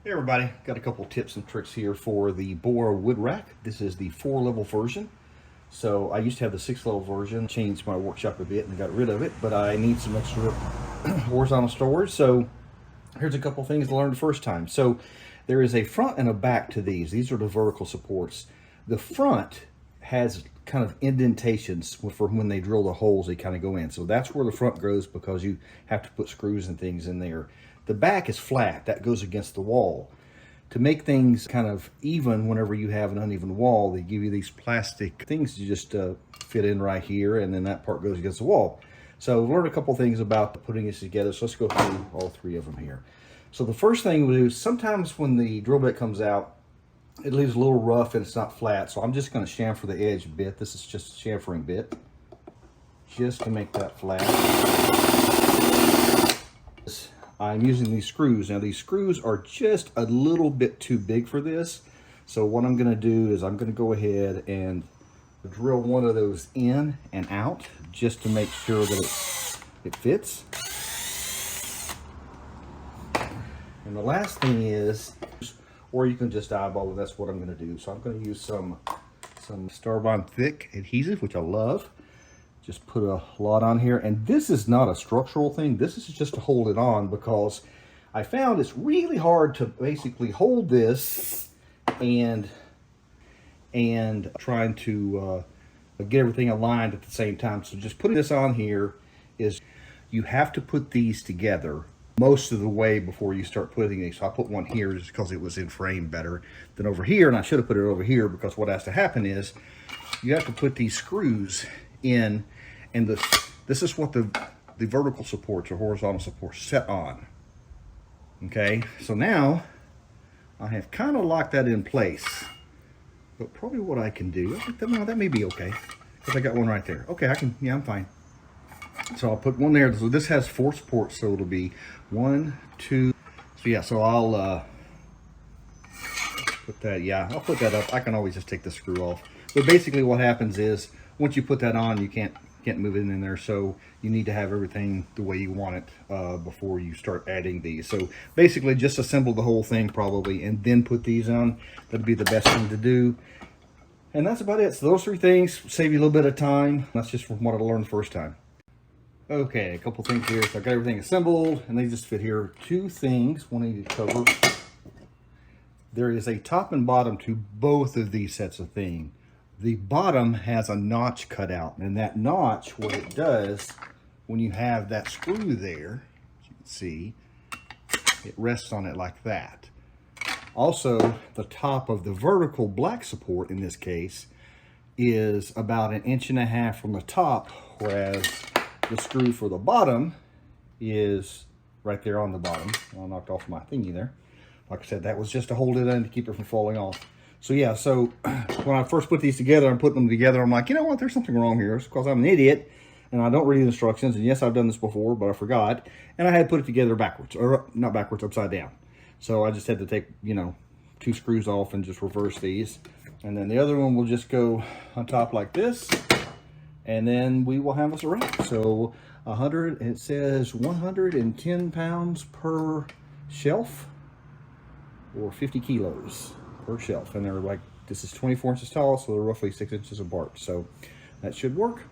Hey everybody, got a couple tips and tricks here for the Bora Wood Rack. This is the 4-level version. So I used to have the 6-level version, changed my workshop a bit and got rid of it, but I need some extra horizontal storage. So here's a couple things to learn the first time. So there is a front and a back to these. These are the vertical supports. The front has kind of indentations for when they drill the holes, they kind of go in. So that's where the front goes because you have to put screws and things in there. The back is flat, that goes against the wall. To make things kind of even whenever you have an uneven wall, they give you these plastic things to just fit in right here, and then that part goes against the wall. So we've learned a couple things about putting this together, so let's go through all three of them here. So the first thing we do is sometimes when the drill bit comes out, it leaves a little rough and it's not flat, so I'm just going to chamfer the edge a bit. This is just a chamfering bit, just to make that flat. I'm using these screws. Now these screws are just a little bit too big for this. So what I'm going to do is I'm going to go ahead and drill one of those in and out just to make sure that it fits. And the last thing is, or you can just eyeball it, that's what I'm going to do. So I'm going to use some Starbond thick adhesive, which I love. Just put a lot on here, and this is not a structural thing. This is just to hold it on because I found it's really hard to basically hold this and trying to get everything aligned at the same time. So just putting this on here is, you have to put these together most of the way before you start putting these. So I put one here just because it was in frame better than over here, and I should have put it over here because what has to happen is you have to put these screws in, and this is what the vertical supports or horizontal supports set on. Okay, so now I have kind of locked that in place, but probably what I can do, I think that may be okay because I got one right there. Okay, yeah, I'm fine. So I'll put one there. So this has 4 supports, so it'll be 1, 2. So yeah, so I'll put that. Yeah, I'll put that up. I can always just take the screw off. But basically, what happens is once you put that on, you can't move it in there. So you need to have everything the way you want it before you start adding these. So basically, just assemble the whole thing probably, and then put these on. That'd be the best thing to do. And that's about it. So those 3 things save you a little bit of time. That's just from what I learned the first time. Okay, a couple things here. So I got everything assembled, and they just fit here. 2 things one need to cover. There is a top and bottom to both of these sets of things. The bottom has a notch cut out, and that notch, what it does when you have that screw there, as you can see, it rests on it like that. Also, the top of the vertical black support in this case is about 1.5 inches from the top, whereas the screw for the bottom is right there on the bottom. I knocked off my thingy there. Like I said, that was just to hold it in to keep it from falling off. So yeah, so when I first put these together and put them together, I'm like, you know what, there's something wrong here. It's because I'm an idiot and I don't read the instructions. And yes, I've done this before, but I forgot. And I had put it together backwards, or not backwards, upside down. So I just had to take, 2 screws off and just reverse these. And then the other one will just go on top like this. And then we will have us a rack. So it says 110 pounds per shelf, or 50 kilos per shelf. And they're like, this is 24 inches tall, so they're roughly 6 inches apart. So that should work.